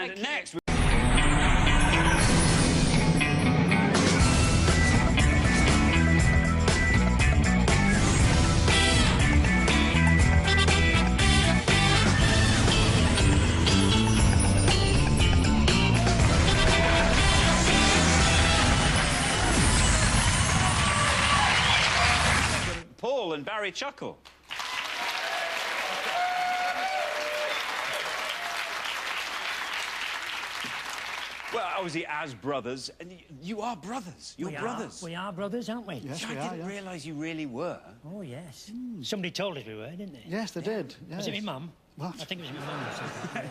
And next... Paul and Barry Chuckle. Well, obviously, as brothers, and you are brothers. You're brothers. We are brothers, aren't we? Yes, I didn't realise you really were. Oh, yes. Somebody told us we were, didn't they? Yes, they did. Yes. Was it my mum? What? I think it was my mum or something.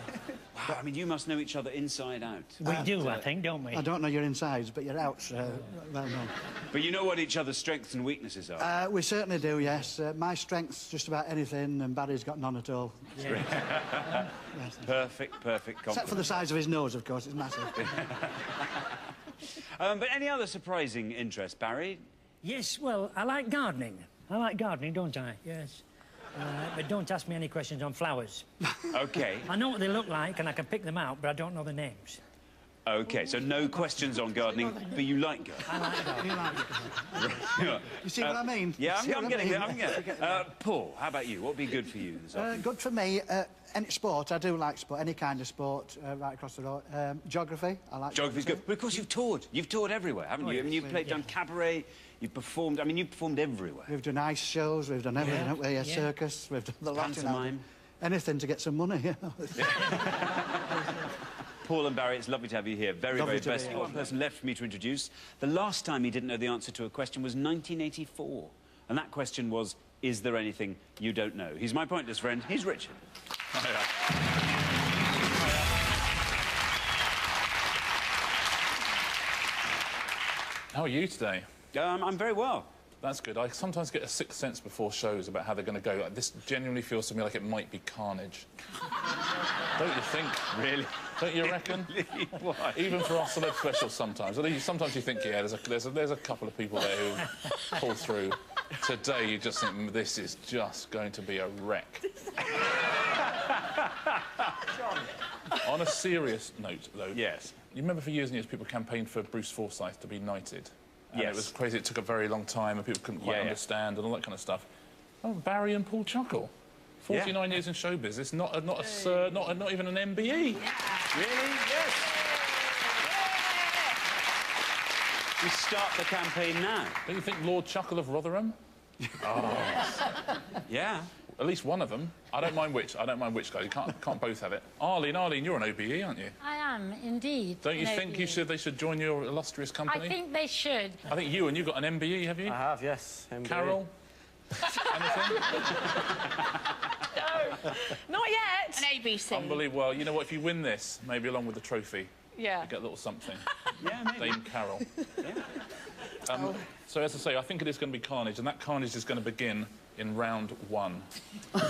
Wow, I mean, you must know each other inside out. We do, I think, don't we? I don't know your insides, but your outs well known. But you know what each other's strengths and weaknesses are? We certainly do, yes. My strength's just about anything, and Barry's got none at all. Yeah. Yes. Perfect compliment. Except for the size of his nose, of course, it's massive. But any other surprising interest, Barry? Yes, well, I like gardening. I like gardening, don't I? Yes. But don't ask me any questions on flowers. OK. I know what they look like, and I can pick them out, but I don't know the names. OK, so no questions on gardening, but you like gardening. I like gardening. You see what I mean? Yeah, I'm getting it. Paul, how about you? What would be good for you this afternoon? Good for me. Any sport, I do like sport, any kind of sport, right across the road. Geography, I like Geography's good. But of course, you've toured. You've toured everywhere, haven't you? I mean, you've done cabaret, you've performed... I mean, you've performed everywhere. We've done ice shows, we've done everything, haven't we? A circus, we've done the lot. Pantomime. Anything to get some money, you know. Paul and Barry, it's lovely to have you here. Very best. One person left for me to introduce. The last time he didn't know the answer to a question was 1984. And that question was, is there anything you don't know? He's my pointless friend. He's Richard. How are you today? I'm very well. That's good. I sometimes get a sixth sense before shows about how they're going to go. Like, this genuinely feels to me like it might be carnage. Don't you think? Really? Don't you reckon? Why? Even for our celeb specials sometimes. Sometimes you think, yeah, there's a couple of people there who pull through. Today you just think, this is just going to be a wreck. On a serious note, though... Yes. You remember for years and years people campaigned for Bruce Forsyth to be knighted? And yes. It was crazy. It took a very long time and people couldn't quite understand and all that kind of stuff. Oh, Barry and Paul Chuckle. 49 years in showbiz. It's not even an MBE. Really? Yes. We start the campaign now. Don't you think Lord Chuckle of Rotherham? Oh. Yeah. At least one of them. I don't mind which, guy. You can't both have it. Arlene, you're an OBE, aren't you? I am, indeed. Don't you think they should join your illustrious company? I think they should. I think you got an MBE, have you? I have, yes. MBE. Carol? Anything? No, not yet. An ABC. Unbelievable. Well, you know what? If you win this, maybe along with the trophy, you get a little something. Yeah, maybe. Dame Carol. So, as I say, I think it is going to be carnage, and that carnage is going to begin in round 1. OK.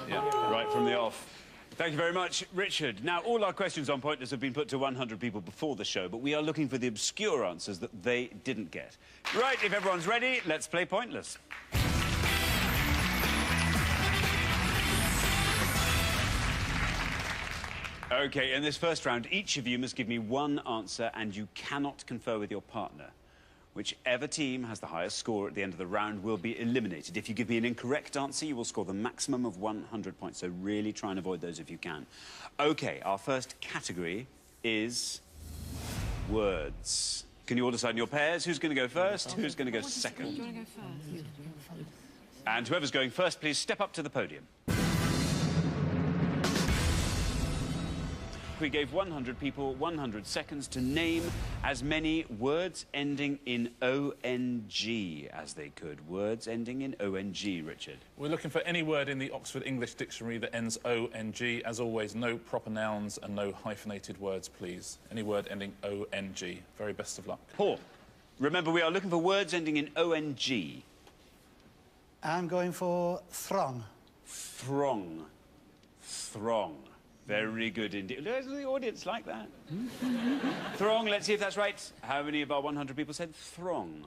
Yeah, right from the off. Thank you very much, Richard. Now, all our questions on Pointless have been put to 100 people before the show, but we are looking for the obscure answers that they didn't get. Right, if everyone's ready, let's play Pointless. OK, in this first round, each of you must give me one answer and you cannot confer with your partner. Whichever team has the highest score at the end of the round will be eliminated. If you give me an incorrect answer, you will score the maximum of 100 points, so really try and avoid those if you can. OK, our first category is words. Can you all decide in your pairs who's going to go first, who's going to go second? Do you want to go first? And whoever's going first, please step up to the podium. We gave 100 people 100 seconds to name as many words ending in ONG as they could. Words ending in ONG, Richard. We're looking for any word in the Oxford English Dictionary that ends ONG. As always, no proper nouns and no hyphenated words, please. Any word ending ONG. Very best of luck. Paul, remember we are looking for words ending in ONG. I'm going for throng. Throng. Throng. Very good indeed. Does the audience like that? Throng, let's see if that's right. How many of our 100 people said throng?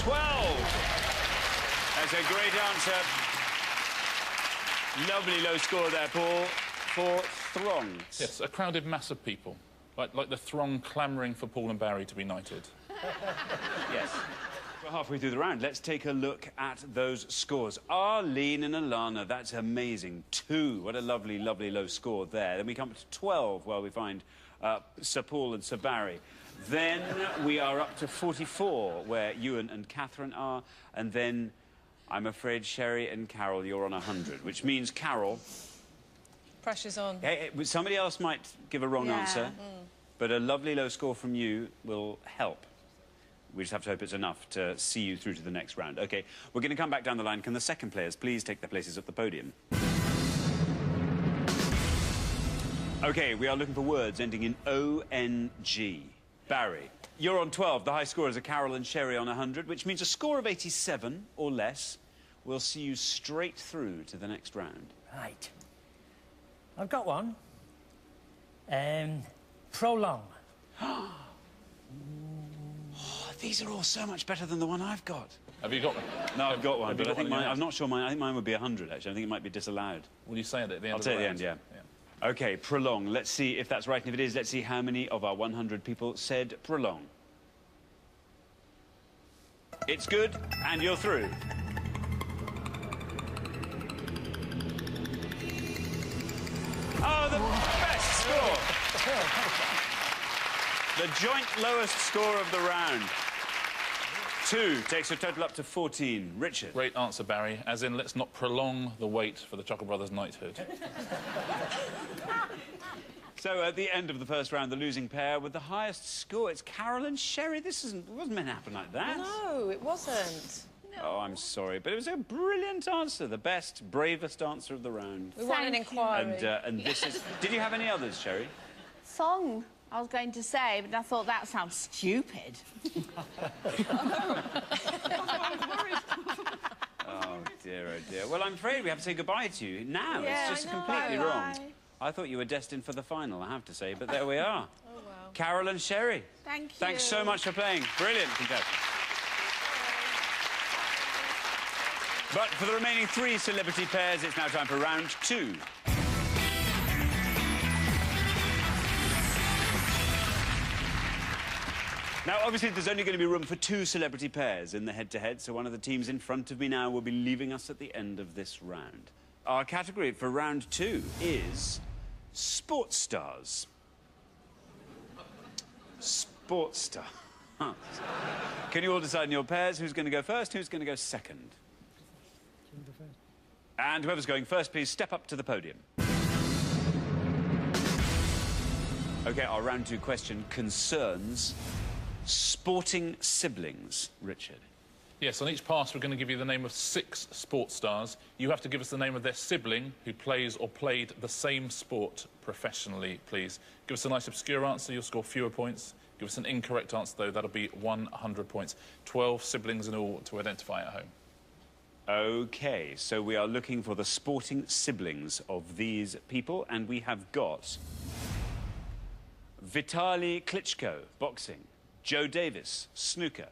12. That's a great answer. Lovely low score there, Paul, for Throngs. Yes, a crowded mass of people. Like the throng clamouring for Paul and Barry to be knighted. Yes. We're halfway through the round. Let's take a look at those scores. Arlene and Alana, that's amazing. 2. What a lovely, lovely low score there. Then we come to 12, where we find Sir Paul and Sir Barry. Then we are up to 44, where Ewan and Catherine are. And then, I'm afraid, Sherry and Carol, you're on 100, which means Carol... Pressure's on. Hey, somebody else might give a wrong answer, but a lovely low score from you will help. We just have to hope it's enough to see you through to the next round. OK, we're going to come back down the line. Can the second players please take their places at the podium? OK, we are looking for words ending in O-N-G. Barry, you're on 12. The high scorers are Carol and Sherry on 100, which means a score of 87 or less will see you straight through to the next round. Right. I've got one. Prolong. Oh, these are all so much better than the one I've got. Have you got one? No, I've got one, but I think mine... I'm not sure mine... I think mine would be 100, actually. I think it might be disallowed. Will you say it at the end I'll of the say round? at the end, yeah. OK, prolong. Let's see if that's right, and if it is, let's see how many of our 100 people said prolong. It's good, and you're through. Oh, the best score! The joint lowest score of the round. 2 takes your total up to 14. Richard. Great answer, Barry. As in, let's not prolong the wait for the Chuckle Brothers' knighthood. So, at the end of the first round, the losing pair with the highest score, it's Carol and Sherry. This wasn't meant to happen like that. No, it wasn't. Oh, I'm sorry, but it was a brilliant answer. The best, bravest answer of the round. We want an inquiry. And this is... Did you have any others, Sherry? Song, I was going to say, but I thought that sounds stupid. Oh, dear, oh, dear. Well, I'm afraid we have to say goodbye to you now. Yeah, it's just I know. completely wrong. Bye. I thought you were destined for the final, I have to say, but there we are. Oh, well. Carol and Sherry. Thank you. Thanks so much for playing. Brilliant contestants. But for the remaining 3 celebrity pairs, it's now time for round 2. Now, obviously, there's only going to be room for 2 celebrity pairs in the head-to-head, so one of the teams in front of me now will be leaving us at the end of this round. Our category for round 2 is sports stars. Sports stars. Can you all decide in your pairs who's going to go first, who's going to go second? And whoever's going first, please step up to the podium. OK, our round 2 question concerns sporting siblings. Richard. Yes, on each pass, we're going to give you the name of 6 sports stars. You have to give us the name of their sibling who plays or played the same sport professionally, please. Give us a nice obscure answer, you'll score fewer points. Give us an incorrect answer, though, that'll be 100 points. 12 siblings in all to identify at home. OK, so we are looking for the sporting siblings of these people, and we have got Vitaly Klitschko, boxing, Joe Davis, snooker,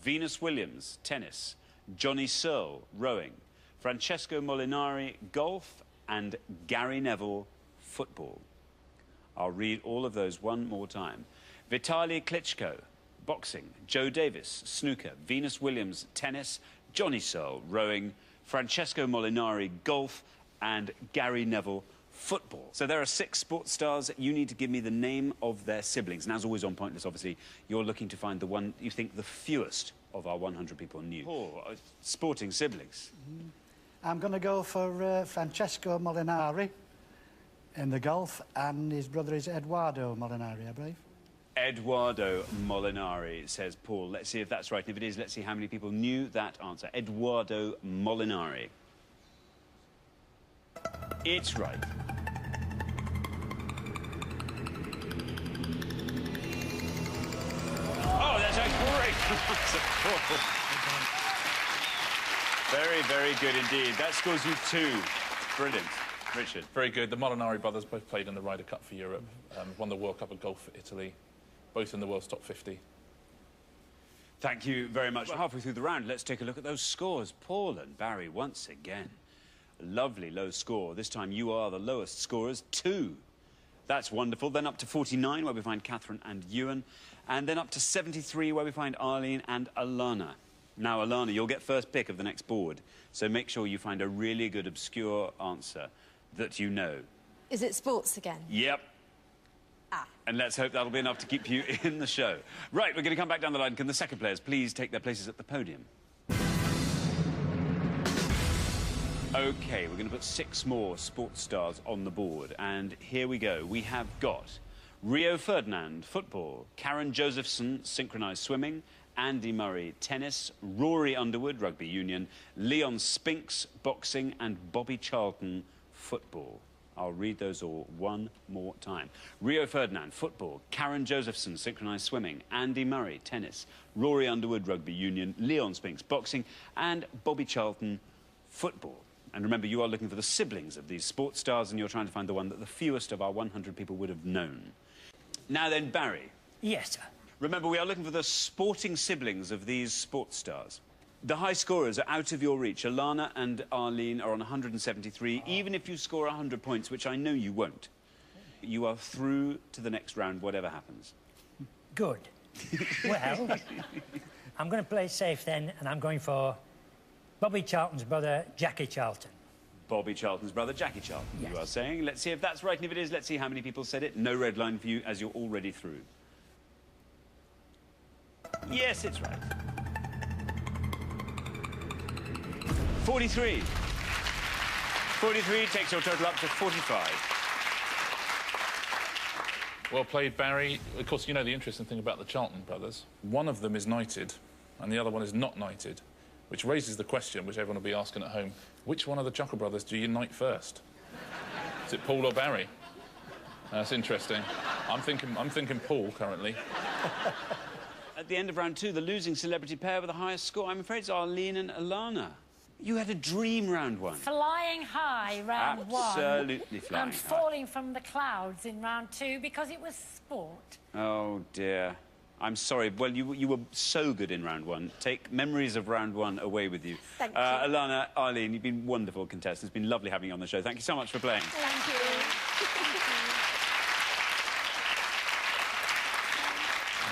Venus Williams, tennis, Johnny Searle, rowing, Francesco Molinari, golf, and Gary Neville, football. I'll read all of those one more time. Vitaly Klitschko, boxing, Joe Davis, snooker, Venus Williams, tennis, Johnny Searle, rowing, Francesco Molinari, golf, and Gary Neville, football. So there are 6 sports stars. You need to give me the name of their siblings. And as always on Pointless, obviously, you're looking to find the one you think the fewest of our 100 people knew. Oh, sporting siblings. I'm going to go for Francesco Molinari in the golf, and his brother is Eduardo Molinari, I believe. Eduardo Molinari, says Paul. Let's see if that's right. And if it is, let's see how many people knew that answer. Eduardo Molinari. It's right. Oh, that's a great answer. Very, very good indeed. That scores you 2. Brilliant. Richard. Very good. The Molinari brothers both played in the Ryder Cup for Europe, won the World Cup of Golf for Italy, both in the world's top 50. Thank you very much. We're halfway through the round. Let's take a look at those scores. Paul and Barry, once again. A lovely low score. This time you are the lowest scorers, 2. That's wonderful. Then up to 49, where we find Catherine and Ewan. And then up to 73, where we find Arlene and Alana. Now, Alana, you'll get first pick of the next board. So make sure you find a really good obscure answer that you know. Is it sports again? Yep. And let's hope that'll be enough to keep you in the show. Right, we're going to come back down the line. Can the second players please take their places at the podium? OK, we're going to put 6 more sports stars on the board. And here we go. We have got Rio Ferdinand, football, Karen Josephson, synchronised swimming, Andy Murray, tennis, Rory Underwood, rugby union, Leon Spinks, boxing, and Bobby Charlton, football. I'll read those all one more time. Rio Ferdinand, football, Karen Josephson, synchronised swimming, Andy Murray, tennis, Rory Underwood, rugby union, Leon Spinks, boxing, and Bobby Charlton, football. And remember, you are looking for the siblings of these sports stars, and you're trying to find the one that the fewest of our 100 people would have known. Now then, Barry. Yes, sir. Remember, we are looking for the sporting siblings of these sports stars. The high scorers are out of your reach. Alana and Arlene are on 173. Even if you score 100 points, which I know you won't, you are through to the next round, whatever happens. Good. Well, I'm going to play safe then, and I'm going for Bobby Charlton's brother, Jackie Charlton. Bobby Charlton's brother, Jackie Charlton, yes. You are saying. Let's see if that's right, and if it is, let's see how many people said it. No red line for you, as you're already through. Yes, it's right. 43. 43 takes your total up to 45. Well played, Barry. Of course, you know the interesting thing about the Charlton brothers. One of them is knighted, and the other one is not knighted, which raises the question, which everyone will be asking at home, which one of the Chuckle brothers do you knight first? Is it Paul or Barry? That's interesting. I'm thinking Paul, currently. At the end of round 2, the losing celebrity pair with the highest score, I'm afraid, is Arlene and Alana. You had a dream round 1. Flying high round 1. Absolutely flying and high. falling from the clouds in round 2 because it was sport. Oh, dear. I'm sorry. Well, you were so good in round 1. Take memories of round 1 away with you. Thank you. Alana, Arlene, you've been wonderful contestants. It's been lovely having you on the show. Thank you so much for playing. Thank you.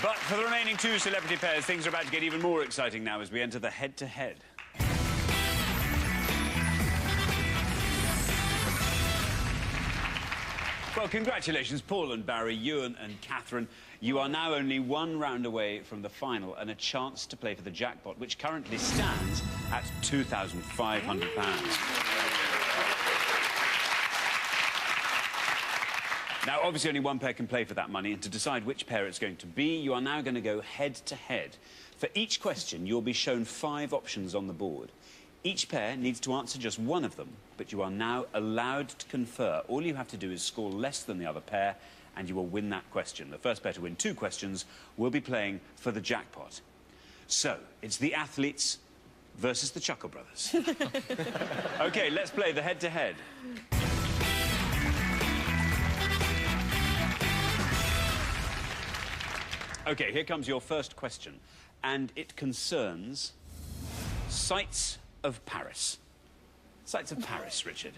But for the remaining 2 celebrity pairs, things are about to get even more exciting now as we enter the head-to-head. Well, congratulations, Paul and Barry, Ewan and Catherine. You are now only 1 round away from the final and a chance to play for the jackpot, which currently stands at £2,500. Now, obviously, only 1 pair can play for that money, and to decide which pair it's going to be, you are now going to go head-to-head. For each question, you'll be shown 5 options on the board. Each pair needs to answer just 1 of them, but you are now allowed to confer. All you have to do is score less than the other pair, and you will win that question. The first pair to win 2 questions will be playing for the jackpot. So, it's the athletes versus the Chuckle brothers. OK, let's play the head-to-head. OK, here comes your first question, and it concerns sights of Paris. Sights of Paris, Richard.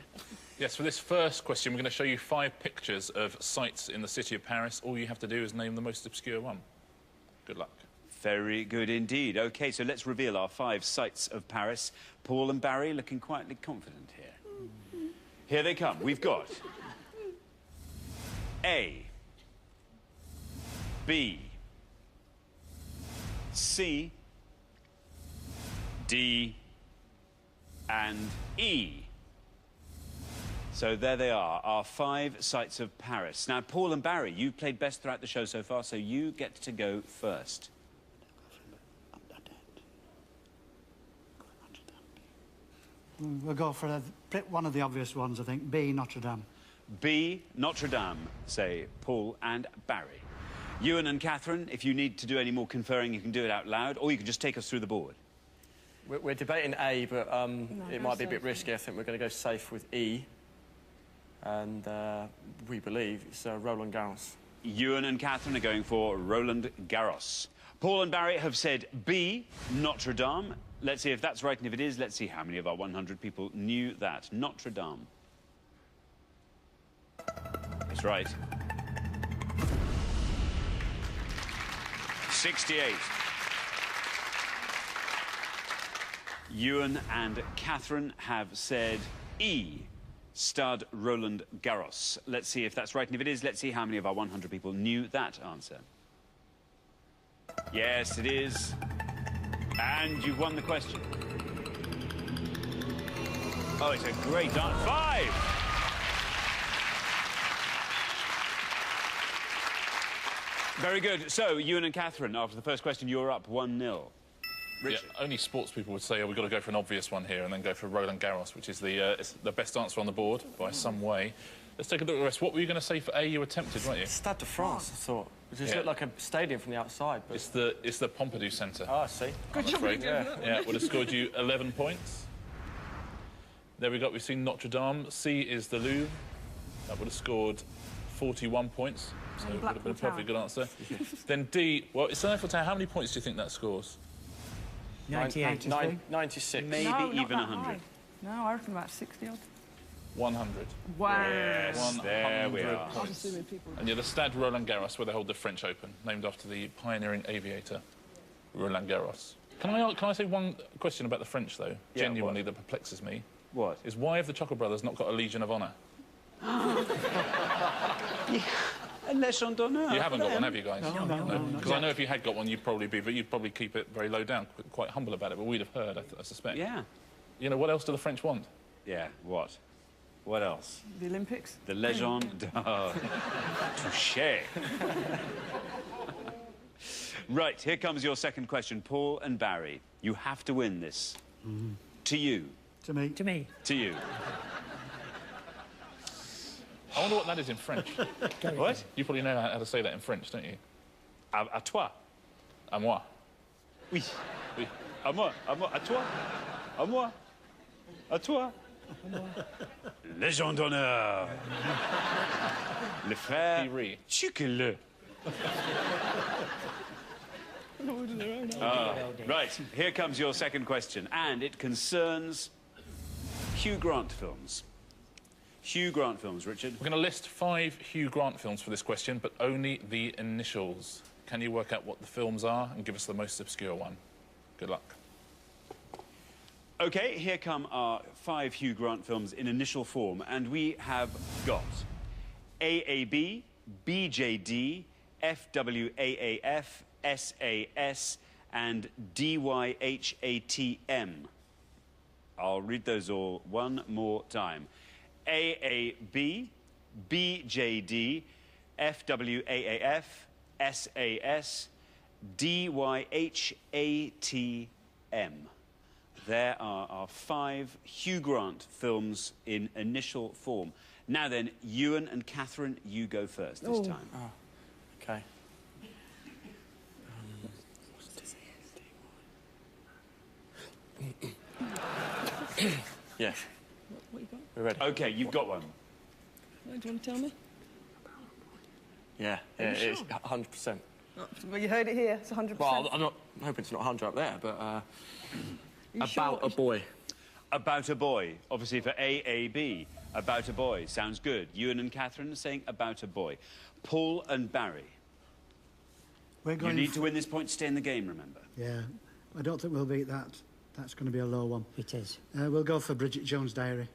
Yes, for this first question, we're going to show you 5 pictures of sights in the city of Paris. All you have to do is name the most obscure one. Good luck. Very good indeed. OK, so let's reveal our 5 sights of Paris. Paul and Barry looking quietly confident here. Here they come. We've got A, B, C, D, and E. So there they are, our 5 sights of Paris. Now, Paul and Barry, you've played best throughout the show so far, so you get to go first. We'll go for one of the obvious ones, I think. B, Notre Dame. B, Notre Dame, say Paul and Barry. Ewan and Catherine, if you need to do any more conferring, you can do it out loud, or you can just take us through the board. We're debating A, but it might be a bit risky. I think we're going to go safe with E. And we believe it's Roland Garros. Ewan and Catherine are going for Roland Garros. Paul and Barry have said B, Notre Dame. Let's see if that's right, and if it is, let's see how many of our 100 people knew that. Notre Dame. It's right. 68. Ewan and Catherine have said E, Stade Roland Garros. Let's see if that's right, and if it is, let's see how many of our 100 people knew that answer. Yes, it is. And you've won the question. Oh, it's a great answer. 5! Very good. So, Ewan and Catherine, after the first question, you're up 1-0. Richard. Yeah, only sports people would say, oh, we've got to go for an obvious one here and then go for Roland Garros, which is the best answer on the board by some way. Let's take a look at the rest. What were you going to say for A? You were tempted, weren't you? Stade de France, I thought. It just looked like a stadium from the outside. But... It's the Pompidou Centre. Oh, I see. Good job. Yeah, would have scored you 11 points. There we go. We've seen Notre Dame. C is the Louvre. That would have scored 41 points. So it would have been a perfectly good answer. Then D, well, it's an Eiffel Tower. How many points do you think that scores? 98. 96. Maybe even 100. No, I reckon about 60 odd. 100. Wow. Yes, there we are. Points. And you're the Stade Roland Garros, where they hold the French Open, named after the pioneering aviator, Roland Garros. Can I say one question about the French, though? Yeah, genuinely, that perplexes me. What? Is why have the Chuckle brothers not got a Legion of Honour? Legion d'honneur. You haven't got one, have you guys? No. Because I know if you had got one, you'd probably keep it very low down, quite humble about it, but we'd have heard, I suspect. Yeah. You know, what else do the French want? Yeah, what? What else? The Olympics? The Legion d'honneur. Touché. Right, here comes your second question. Paul and Barry, you have to win this. To you. To me. To me. To you. I wonder what that is in French. What? You probably know how to say that in French, don't you? À toi. À moi. Oui. Oui. À moi. À toi. À moi. À toi. Légion d'honneur. Le frère Thierry. Chuckle. Right, here comes your second question, and it concerns Hugh Grant films. Hugh Grant films, Richard. We're going to list 5 Hugh Grant films for this question, but only the initials. Can you work out what the films are and give us the most obscure one? Good luck. OK, here come our 5 Hugh Grant films in initial form, and we have got AAB, BJD, FWAAF, SAS, and DYHATM. I'll read those all one more time. AAB, BJD, FWAAF, SAS, DYHATM. There are our 5 Hugh Grant films in initial form. Now then, Ewan and Catherine, you go first this time. Oh, OK. Yeah. What you got? We're ready. OK, you've got one. Do you want to tell me? Yeah, it is 100%. Well, you heard it here. It's 100%. Well, I'm hoping it's not 100 up there, but about sure? a boy. About a boy. Obviously for AAB, about a boy. Sounds good. Ewan and Catherine saying about a boy. Paul and Barry. We're You going need to win this point to stay in the game, remember? Yeah, I don't think we'll beat that. That's going to be a low one. It is. We'll go for Bridget Jones' Diary.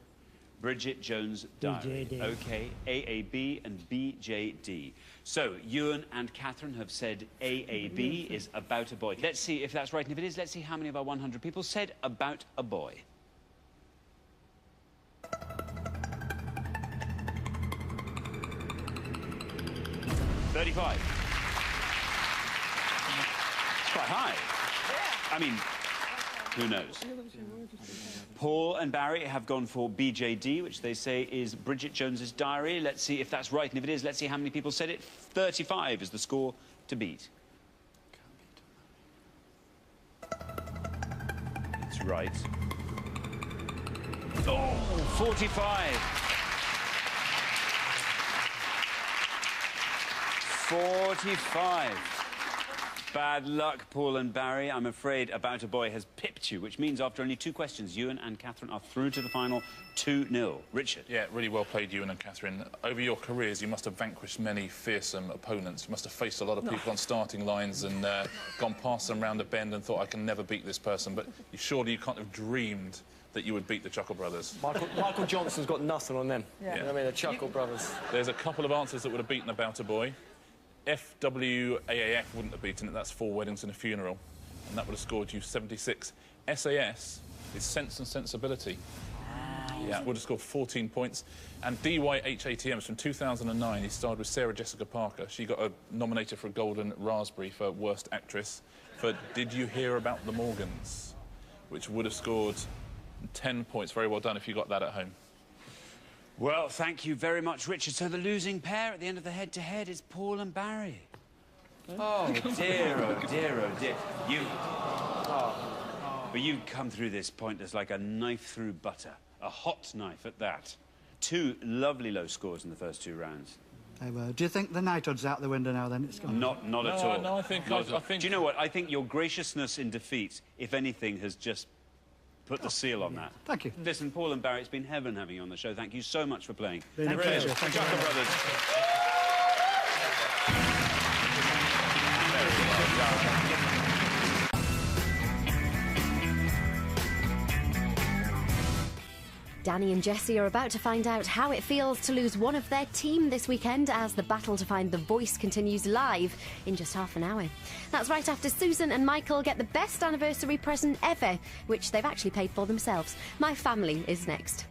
Bridget Jones' Diary. BJD. OK, AAB and BJD. So, Ewan and Catherine have said AAB is about a boy. Let's see if that's right, and if it is, let's see how many of our 100 people said about a boy. $35. It's quite high. I mean, who knows? Paul and Barry have gone for BJD, which they say is Bridget Jones's Diary. Let's see if that's right, and if it is, let's see how many people said it. 35 is the score to beat. It's right. Oh, 45. 45. Bad luck, Paul and Barry. I'm afraid About a Boy has pipped you, which means after only 2 questions, Ewan and Catherine are through to the final 2-0. Richard? Yeah, really well played, Ewan and Catherine. Over your careers, you must have vanquished many fearsome opponents. You must have faced a lot of people on starting lines and gone past them round a bend and thought, I can never beat this person. But surely you can't have dreamed that you would beat the Chuckle brothers. Michael Johnson's got nothing on them. Yeah. You know what I mean, the Chuckle brothers. There's a couple of answers that would have beaten About a Boy. FWAAF wouldn't have beaten it. That's 4 weddings and a funeral. And that would have scored you 76. SAS is Sense and Sensibility. Yeah, would have scored 14 points. And DYHATM's from 2009. He starred with Sarah Jessica Parker. She got nominated for a Golden Raspberry for Worst Actress for Did You Hear About the Morgans? Which would have scored 10 points. Very well done if you got that at home. Well, thank you very much, Richard. So the losing pair at the end of the head-to-head is Paul and Barry. Oh, dear, oh, dear, oh, dear. But you come through this point as like a knife through butter. A hot knife at that. 2 lovely low scores in the first 2 rounds. Do you think the knighthood's out the window now, then? It's gone. Not at all. No, I think... Do you know what? I think your graciousness in defeat, if anything, has just put the seal on that. Thank you. Listen, Paul and Barry, it's been heaven having you on the show. Thank you so much for playing. Been a pleasure. Thank you. Chuckle Brothers. Danny and Jessie are about to find out how it feels to lose one of their team this weekend as the battle to find the voice continues live in just half an hour. That's right after Susan and Michael get the best anniversary present ever, which they've actually paid for themselves. My Family is next.